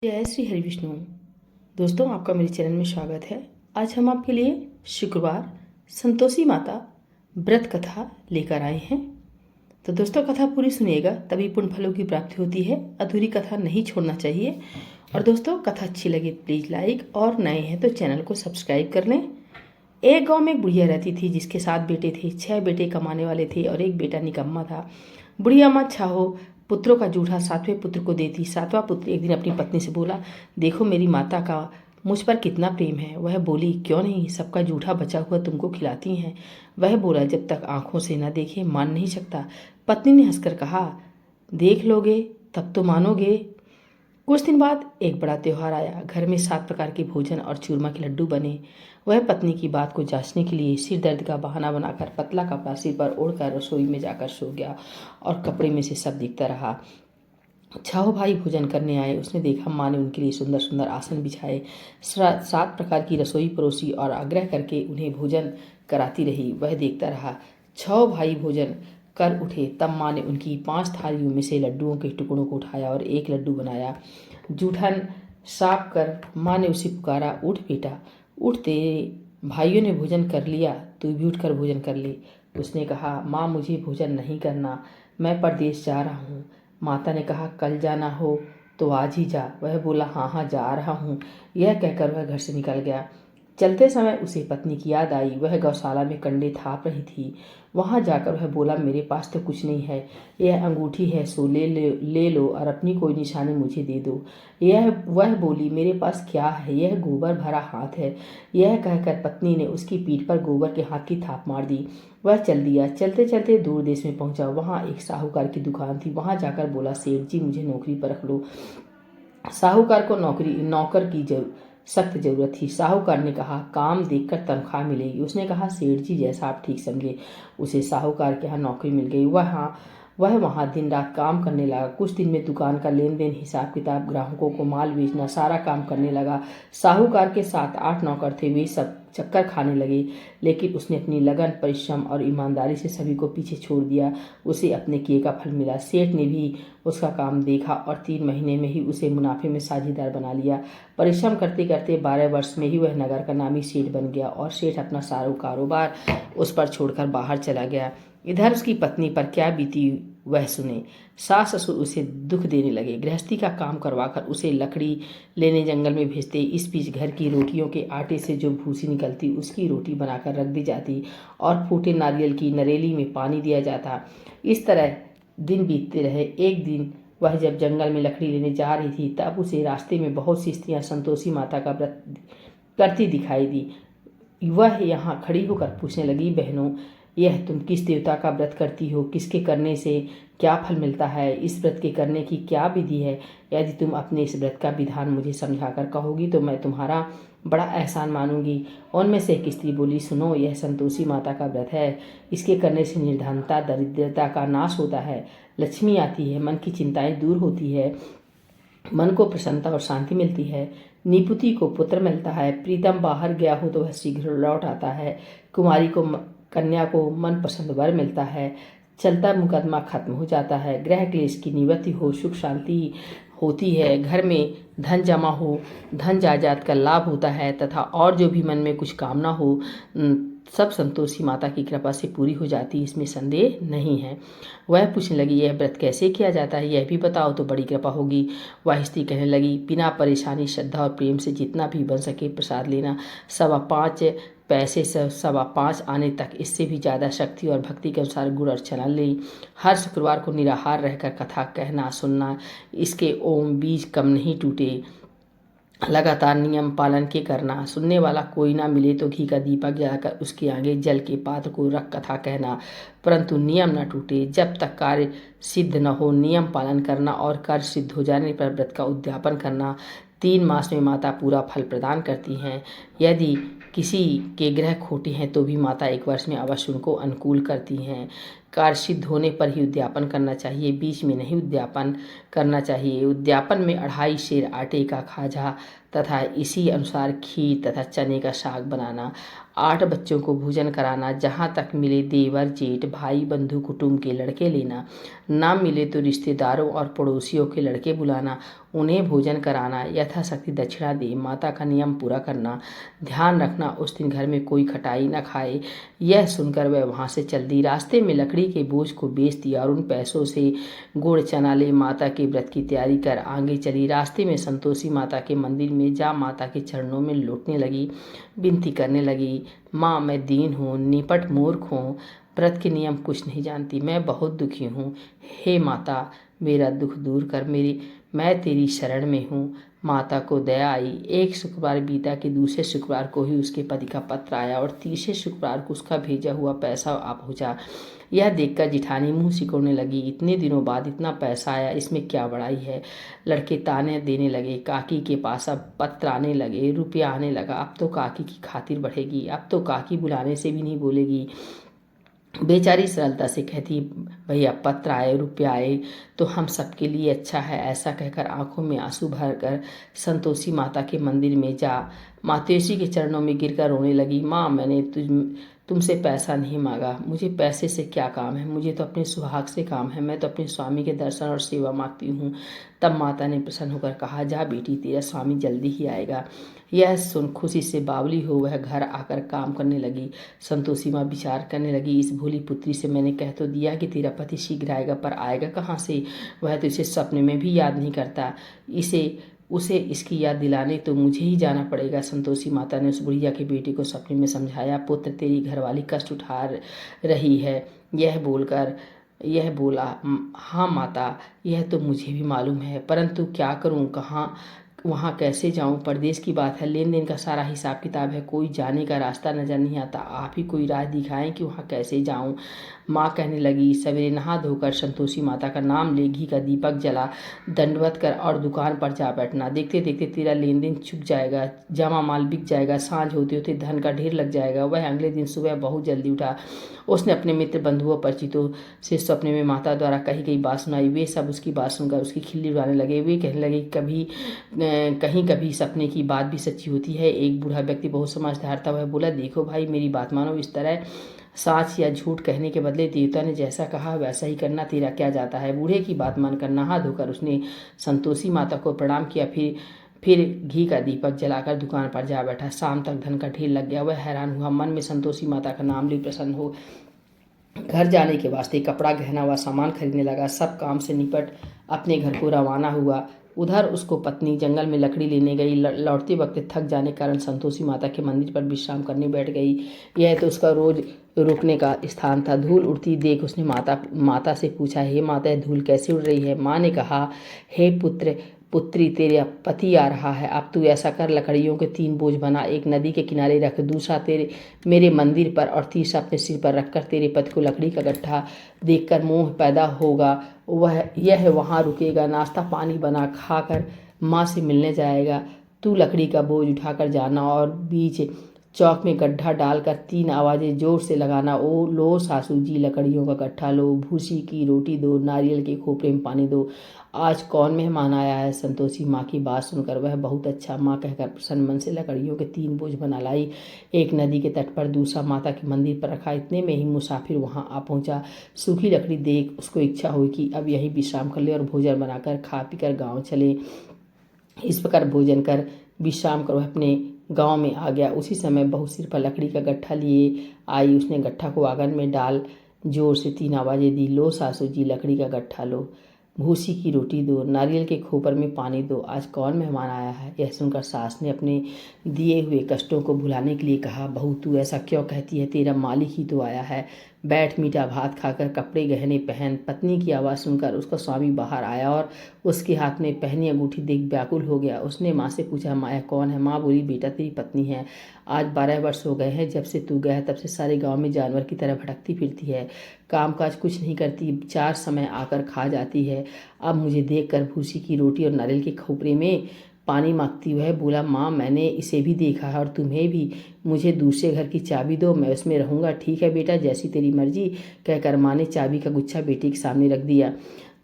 जय श्री हरि विष्णु। दोस्तों, आपका मेरे चैनल में स्वागत है। आज हम आपके लिए शुक्रवार संतोषी माता व्रत कथा लेकर आए हैं। तो दोस्तों, कथा पूरी सुनिएगा, तभी पुण्य फलों की प्राप्ति होती है। अधूरी कथा नहीं छोड़ना चाहिए। और दोस्तों, कथा अच्छी लगे प्लीज़ लाइक, और नए हैं तो चैनल को सब्सक्राइब कर लें। एक गांव में एक बुढ़िया रहती थी जिसके 7 बेटे थे। 6 बेटे कमाने वाले थे और एक बेटा निकम्मा था। बुढ़िया माँ छाहो पुत्रों का जूठा 7वें पुत्र को देती। 7वां पुत्र एक दिन अपनी पत्नी से बोला, देखो मेरी माता का मुझ पर कितना प्रेम है। वह बोली, क्यों नहीं, सबका जूठा बचा हुआ तुमको खिलाती हैं। वह बोला, जब तक आंखों से न देखे मान नहीं सकता। पत्नी ने हंसकर कहा, देख लोगे तब तो मानोगे। कुछ दिन बाद एक बड़ा त्योहार आया। घर में 7 प्रकार के भोजन और चूरमा के लड्डू बने। वह पत्नी की बात को जांचने के लिए सिर दर्द का बहाना बनाकर पतला कपड़ा सिर पर ओढ़कर रसोई में जाकर सो गया और कपड़े में से सब दिखता रहा। 6 भाई भोजन करने आए। उसने देखा माँ ने उनके लिए सुंदर सुंदर आसन बिछाए, 7 प्रकार की रसोई परोसी और आग्रह करके उन्हें भोजन कराती रही। वह देखता रहा। 6 भाई भोजन कर उठे, तब माँ ने उनकी 5 थालियों में से लड्डुओं के टुकड़ों को उठाया और एक लड्डू बनाया। जूठन साफ कर माँ ने उसे पुकारा, उठ बेटा उठ, तेरे भाइयों ने भोजन कर लिया, तू भी उठकर भोजन कर ले। उसने कहा, माँ मुझे भोजन नहीं करना, मैं परदेश जा रहा हूँ। माता ने कहा, कल जाना हो तो आज ही जा। वह बोला, हाँ हाँ जा रहा हूँ। यह कहकर वह घर से निकल गया। चलते समय उसे पत्नी की याद आई। वह गौशाला में कंडे थाप रही थी। वहां जाकर वह बोला, मेरे पास तो कुछ नहीं है, यह अंगूठी है, सो ले लो और अपनी कोई निशानी मुझे दे दो। वह बोली, मेरे पास क्या है, यह गोबर भरा हाथ है। यह कहकर पत्नी ने उसकी पीठ पर गोबर के हाथ की थाप मार दी। वह चल दिया। चलते चलते दूर देश में पहुंचा। वहां एक साहूकार की दुकान थी। वहां जाकर बोला, सेठ जी मुझे नौकरी पर रख लो। साहूकार को नौकर की सख्त जरूरत थी। साहूकार ने कहा, काम देखकर तनख्वाह मिलेगी। उसने कहा, सेठ जी जैसा आप ठीक समझे। उसे साहूकार के यहाँ नौकरी मिल गई। वह वहाँ दिन रात काम करने लगा। कुछ दिन में दुकान का लेन देन, हिसाब किताब, ग्राहकों को माल बेचना, सारा काम करने लगा। साहूकार के 7-8 नौकर थे, वे सब चक्कर खाने लगे, लेकिन उसने अपनी लगन, परिश्रम और ईमानदारी से सभी को पीछे छोड़ दिया। उसे अपने किए का फल मिला। सेठ ने भी उसका काम देखा और 3 महीने में ही उसे मुनाफे में साझेदार बना लिया। परिश्रम करते करते 12 वर्ष में ही वह नगर का नामी सेठ बन गया और सेठ अपना सारा कारोबार उस पर छोड़कर बाहर चला गया। इधर उसकी पत्नी पर क्या बीती वह सुने। सास ससुर उसे दुख देने लगे। गृहस्थी का काम करवाकर उसे लकड़ी लेने जंगल में भेजते। इस बीच घर की रोटियों के आटे से जो भूसी निकलती उसकी रोटी बनाकर रख दी जाती और फूटे नारियल की नरेली में पानी दिया जाता। इस तरह दिन बीतते रहे। एक दिन वह जब जंगल में लकड़ी लेने जा रही थी, तब उसे रास्ते में बहुत सी स्त्रियां संतोषी माता का व्रत करती दिखाई दी। वह यहाँ खड़ी होकर पूछने लगी, बहनों, यह तुम किस देवता का व्रत करती हो? किसके करने से क्या फल मिलता है? इस व्रत के करने की क्या विधि है? यदि तुम अपने इस व्रत का विधान मुझे समझाकर कहोगी तो मैं तुम्हारा बड़ा एहसान मानूंगी। उनमें से एक स्त्री बोली, सुनो, यह संतोषी माता का व्रत है। इसके करने से निर्धनता, दरिद्रता का नाश होता है, लक्ष्मी आती है, मन की चिंताएं दूर होती है, मन को प्रसन्नता और शांति मिलती है, निपुति को पुत्र मिलता है, प्रीतम बाहर गया हो तो वह शीघ्र लौट आता है, कुमारी को कन्या को मनपसंद वर मिलता है, चलता मुकदमा खत्म हो जाता है, ग्रह क्लेश की निवृत्ति हो, सुख शांति होती है, घर में धन जमा हो, धन जायदाद का लाभ होता है तथा और जो भी मन में कुछ कामना हो सब संतोषी माता की कृपा से पूरी हो जाती, इसमें संदेह नहीं है। वह पूछने लगी, यह व्रत कैसे किया जाता है, यह भी बताओ तो बड़ी कृपा होगी। वह स्त्री कहने लगी, बिना परेशानी, श्रद्धा और प्रेम से जितना भी बन सके प्रसाद लेना। 5.25 पैसे से 5.25 आने तक, इससे भी ज़्यादा शक्ति और भक्ति के अनुसार गुड़ और चना लें। हर शुक्रवार को निराहार रहकर कथा कहना सुनना। इसके ओम बीज कम नहीं टूटे। लगातार नियम पालन के करना। सुनने वाला कोई ना मिले तो घी का दीपक जलाकर उसके आगे जल के पात्र को रख कथा कहना, परंतु नियम न टूटे। जब तक कार्य सिद्ध न हो नियम पालन करना और कार्य सिद्ध हो जाने पर व्रत का उद्यापन करना। 3 मास में माता पूरा फल प्रदान करती हैं। यदि किसी के ग्रह खोटे हैं तो भी माता 1 वर्ष में अवश्य उनको अनुकूल करती हैं। कार्य सिद्ध होने पर ही उद्यापन करना चाहिए, बीच में नहीं उद्यापन करना चाहिए। उद्यापन में 2.5 सेर आटे का खाजा तथा इसी अनुसार खीर तथा चने का साग बनाना, 8 बच्चों को भोजन कराना, जहाँ तक मिले देवर जेठ भाई बंधु कुटुंब के लड़के लेना, ना मिले तो रिश्तेदारों और पड़ोसियों के लड़के बुलाना, उन्हें भोजन कराना, यथाशक्ति दक्षिणा दे, माता का नियम पूरा करना, ध्यान रखना उस दिन घर में कोई खटाई न खाए। यह सुनकर वह वहाँ से चल दी। रास्ते में लकड़ी के बोझ को बेच दिया और उन पैसों से गुड़ चना ले माता के व्रत की तैयारी कर आगे चली। रास्ते में संतोषी माता के मंदिर में जा माता के चरणों में लौटने लगी, विनती करने लगी, माँ मैं दीन हूँ, निपट मूर्ख हूँ, व्रत के नियम कुछ नहीं जानती, मैं बहुत दुखी हूँ, हे माता मेरा दुख दूर कर, मैं तेरी शरण में हूँ। माता को दया आई। एक शुक्रवार बीता कि दूसरे शुक्रवार को ही उसके पति का पत्र आया और तीसरे शुक्रवार को उसका भेजा हुआ पैसा आ पहुँचा। यह देखकर जिठानी मुंह सिकोड़ने लगी, इतने दिनों बाद इतना पैसा आया, इसमें क्या बड़ाई है। लड़के ताने देने लगे, काकी के पास अब पत्र आने लगे, रुपया आने लगा, अब तो काकी की खातिर बढ़ेगी, अब तो काकी बुलाने से भी नहीं बोलेगी। बेचारी सरलता से कहती, भैया पत्र आए रुपया आए तो हम सबके लिए अच्छा है। ऐसा कहकर आंखों में आंसू भरकर संतोषी माता के मंदिर में जा मातेश्वरी के चरणों में गिरकर रोने लगी। माँ मैंने तुमसे पैसा नहीं मांगा, मुझे पैसे से क्या काम है, मुझे तो अपने सुहाग से काम है, मैं तो अपने स्वामी के दर्शन और सेवा मांगती हूँ। तब माता ने प्रसन्न होकर कहा, जा बेटी तेरा स्वामी जल्दी ही आएगा। यह सुन खुशी से बावली हो वह घर आकर काम करने लगी। संतोषी माँ विचार करने लगी, इस भोली पुत्री से मैंने कह तो दिया कि तेरा पति शीघ्र आएगा, पर आएगा कहाँ से, वह तो इसे सपने में भी याद नहीं करता, उसे इसकी याद दिलाने तो मुझे ही जाना पड़ेगा। संतोषी माता ने उस बुढ़िया के बेटे को सपने में समझाया, पुत्र तेरी घरवाली कष्ट उठा रही है। यह बोला, हाँ माता यह तो मुझे भी मालूम है, परंतु क्या करूं, कहाँ वहाँ कैसे जाऊं, परदेश की बात है, लेन देन का सारा हिसाब किताब है, कोई जाने का रास्ता नजर नहीं आता, आप ही कोई राह दिखाएं कि वहाँ कैसे जाऊं। माँ कहने लगी, सवेरे नहा धोकर संतोषी माता का नाम ले, घी का दीपक जला, दंडवत कर और दुकान पर जा बैठना। देखते देखते तेरा लेन देन छुप जाएगा, जमा माल बिक जाएगा, सांझ होते होते धन का ढेर लग जाएगा। वह अगले दिन सुबह बहुत जल्दी उठा। उसने अपने मित्र बंधुओं परिचितों से सपने में माता द्वारा कही गई बात सुनाई। वे सब उसकी बात सुनकर उसकी खिल्ली उड़ाने लगे। वे कहने लगे, कहीं कभी सपने की बात भी सच्ची होती है। एक बूढ़ा व्यक्ति बहुत समझदार था, वह बोला, देखो भाई मेरी बात मानो, इस तरह साच या झूठ कहने के बदले देवता ने जैसा कहा वैसा ही करना, तेरा क्या जाता है। बूढ़े की बात मानकर नहा धोकर उसने संतोषी माता को प्रणाम किया, फिर घी का दीपक जलाकर दुकान पर जा बैठा। शाम तक धन का ढेर लग गया। वह हैरान हुआ, मन में संतोषी माता का नाम ले प्रसन्न हो घर जाने के वास्ते कपड़ा गहना व सामान खरीदने लगा। सब काम से निपट अपने घर को रवाना हुआ। उधर उसको पत्नी जंगल में लकड़ी लेने गई। लौटते वक्त थक जाने के कारण संतोषी माता के मंदिर पर विश्राम करने बैठ गई। यह तो उसका रोज रुकने का स्थान था। धूल उड़ती देख उसने माता से पूछा, हे माता यह धूल कैसे उड़ रही है। माँ ने कहा, हे पुत्री तेरे पति आ रहा है, अब तू ऐसा कर, लकड़ियों के 3 बोझ बना, एक नदी के किनारे रख, दूसरा मेरे मंदिर पर और तीसरा अपने सिर पर रखकर तेरे पति को लकड़ी का गट्ठा देखकर मोह पैदा होगा, यह वहाँ रुकेगा, नाश्ता पानी बना खाकर माँ से मिलने जाएगा। तू लकड़ी का बोझ उठाकर जाना और बीच चौक में गड्ढा डालकर 3 आवाज़ें जोर से लगाना, ओ लो सासू जी लकड़ियों का गट्ठा लो, भूसी की रोटी दो, नारियल के खोपरे में पानी दो, आज कौन मेहमान आया है। संतोषी माँ की बात सुनकर वह बहुत अच्छा माँ कहकर प्रसन्न मन से लकड़ियों के 3 बोझ बना लाई। एक नदी के तट पर, दूसरा माता के मंदिर पर रखा। इतने में ही मुसाफिर वहाँ आ पहुँचा। सूखी लकड़ी देख उसको इच्छा हुई कि अब यहीं विश्राम कर ले और भोजन बनाकर खा पीकर गाँव चले। इस प्रकार भोजन कर विश्राम कर वह अपने गांव में आ गया। उसी समय बहू सिर पर लकड़ी का गट्ठा लिए आई। उसने गट्ठा को आंगन में डाल जोर से 3 आवाज़ें दी, लो सासू जी लकड़ी का गट्ठा लो, भूसी की रोटी दो, नारियल के खोपर में पानी दो, आज कौन मेहमान आया है। यह सुनकर सास ने अपने दिए हुए कष्टों को भुलाने के लिए कहा, बहू तू ऐसा क्यों कहती है, तेरा मालिक ही तो आया है, बैठ मीठा भात खाकर कपड़े गहने पहन। पत्नी की आवाज़ सुनकर उसका स्वामी बाहर आया और उसके हाथ में पहनी अंगूठी देख व्याकुल हो गया। उसने माँ से पूछा, माँ कौन है। माँ बोली, बेटा तेरी पत्नी है, आज 12 वर्ष हो गए हैं जब से तू गया, तब से सारे गांव में जानवर की तरह भटकती फिरती है, कामकाज कुछ नहीं करती, 4 समय आकर खा जाती है। अब मुझे देखकर भूसी की रोटी और नारियल के खोपरे में पानी मांगती हुए बोला, माँ मैंने इसे भी देखा है और तुम्हें भी, मुझे दूसरे घर की चाबी दो, मैं उसमें रहूँगा। ठीक है बेटा, जैसी तेरी मर्जी, कहकर माँ ने चाबी का गुच्छा बेटी के सामने रख दिया।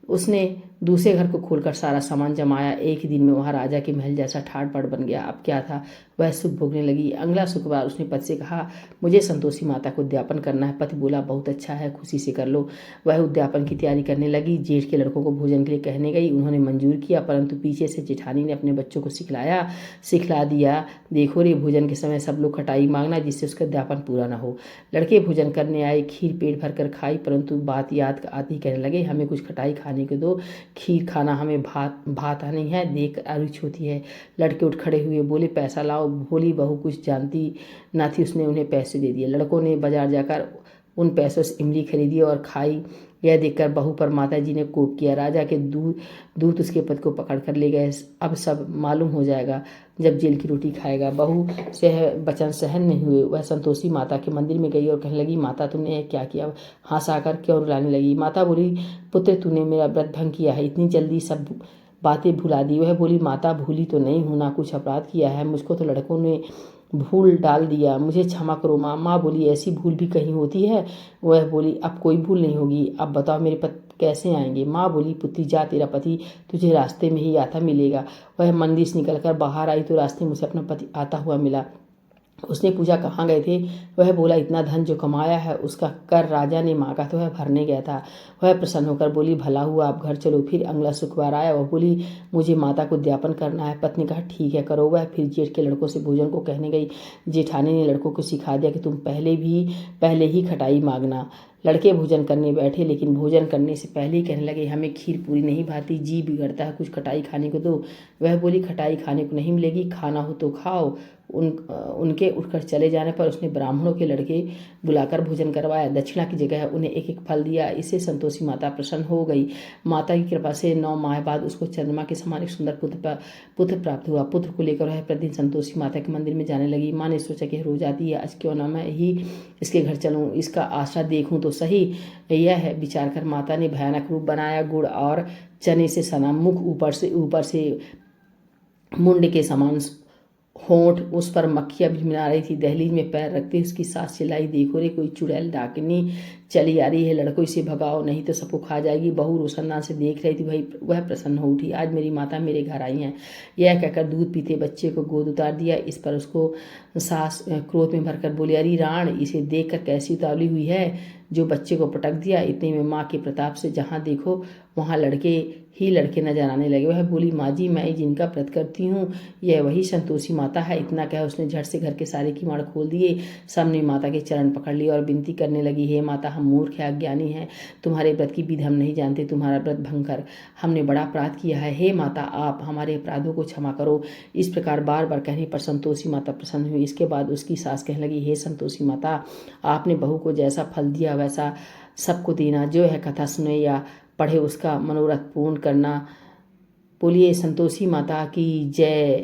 उसने दूसरे घर को खोलकर सारा सामान जमाया। एक ही दिन में वहाँ राजा के महल जैसा ठाट बाट बन गया। अब क्या था, वह सुख भोगने लगी। अगला शुक्रवार उसने पति से कहा, मुझे संतोषी माता को उद्यापन करना है। पति बोला, बहुत अच्छा है, खुशी से कर लो। वह उद्यापन की तैयारी करने लगी। जेठ के लड़कों को भोजन के लिए कहने गई। उन्होंने मंजूर किया, परंतु पीछे से जेठानी ने अपने बच्चों को सिखला दिया, देखो रे, भोजन के समय सब लोग खटाई मांगना, जिससे उसका उद्यापन पूरा ना हो। लड़के भोजन करने आए, खीर पेट भर कर खाई, परंतु बात याद आती कहने लगे, हमें कुछ खटाई खाने को दो, खीर खाना हमें भात नहीं है, देख रुचि होती है। लड़के उठ खड़े हुए, बोले, पैसा लाओ। भोली बहू कुछ जानती ना थी, उसने उन्हें पैसे दे दिए। लड़कों ने बाजार जाकर उन पैसों से इमली खरीदी और खाई। यह देखकर बहू पर माता जी ने कोप किया। राजा के दूत उसके पति को पकड़ कर ले गए। अब सब मालूम हो जाएगा जब जेल की रोटी खाएगा। बहू से वचन सहन नहीं हुए। वह संतोषी माता के मंदिर में गई और कहने लगी, माता तुमने क्या किया? हंस आकर क्यों रुलाने लगी? माता बोली, पुत्र तूने मेरा व्रत भंग किया है, इतनी जल्दी सब बातें भुला दी। वह बोली, माता भूली तो नहीं हूँ, ना कुछ अपराध किया है, मुझको तो लड़कों ने भूल डाल दिया, मुझे क्षमा करो माँ। माँ बोली, ऐसी भूल भी कहीं होती है? वह बोली, अब कोई भूल नहीं होगी, अब बताओ मेरे पति कैसे आएंगे? माँ बोली, पुत्री जा, तेरा पति तुझे रास्ते में ही आता मिलेगा। वह मंदिर से निकलकर बाहर आई तो रास्ते में उसे अपना पति आता हुआ मिला। उसने पूछा, कहाँ गए थे? वह बोला, इतना धन जो कमाया है उसका कर राजा ने मांगा तो वह भरने गया था। वह प्रसन्न होकर बोली, भला हुआ, आप घर चलो। फिर अगला शुक्रवार आया। वह बोली, मुझे माता को उद्यापन करना है। पत्नी कहा, ठीक है, करो। वह फिर जेठ के लड़कों से भोजन को कहने गई। जेठानी ने लड़कों को सिखा दिया कि तुम पहले ही खटाई मांगना। लड़के भोजन करने बैठे, लेकिन भोजन करने से पहले ही कहने लगे, हमें खीर पूरी नहीं भाती, जी बिगड़ता है, कुछ खटाई खाने को दो। वह बोली, खटाई खाने को नहीं मिलेगी, खाना हो तो खाओ। उनके उठकर चले जाने पर उसने ब्राह्मणों के लड़के बुलाकर भोजन करवाया। दक्षिणा की जगह उन्हें एक एक फल दिया। इससे संतोषी माता प्रसन्न हो गई। माता की कृपा से 9 माह बाद उसको चंद्रमा के समान एक सुंदर पुत्र प्राप्त हुआ। पुत्र को लेकर वह प्रतिदिन संतोषी माता के मंदिर में जाने लगी। माँ ने सोचा कि रोज आती है, आज क्यों ना मैं ही इसके घर चलूँ, इसका आशा देखूँ तो सही। यह है विचार कर माता ने भयानक रूप बनाया। गुड़ और चने से सना मुख, ऊपर से मुंड के समान होंठ, उस पर मक्खियाँ भिनभिना रही थी। दहलीज में पैर रखते उसकी सास चिल्लाई, देखो रे, कोई चुड़ैल डाकनी चली आ रही है, लड़कों इसे भगाओ नहीं तो सबको खा जाएगी। बहू रोशनदान से देख रही थी। वह प्रसन्न हो उठी, आज मेरी माता मेरे घर आई हैं। यह कहकर दूध पीते बच्चे को गोद उतार दिया। इस पर उसको सास क्रोध में भरकर बोली, अरे राण, इसे देख कर कैसी उतावली हुई है जो बच्चे को पटक दिया। इतने में माँ के प्रताप से जहाँ देखो वहाँ लड़के ही लड़के नजर आने लगे। वह बोली, माँ जी, मैं जिनका व्रत करती हूँ यह वही संतोषी माता है। इतना कह उसने झट से घर के सारे किवाड़ खोल दिए। सबने माता के चरण पकड़ लिए और विनती करने लगी, हे माता, हम मूर्ख है, अज्ञानी हैं, तुम्हारे व्रत की विधि हम नहीं जानते, तुम्हारा व्रत भंग कर हमने बड़ा अपराध किया है। हे माता, आप हमारे अपराधों को क्षमा करो। इस प्रकार बार बार कहने पर संतोषी माता प्रसन्न हुई। इसके बाद उसकी सास कहने लगी, हे संतोषी माता, आपने बहू को जैसा फल दिया वैसा सबको देना। जो है कथा सुने या पढ़े उसका मनोरथ पूर्ण करना। बोलिए संतोषी माता की जय।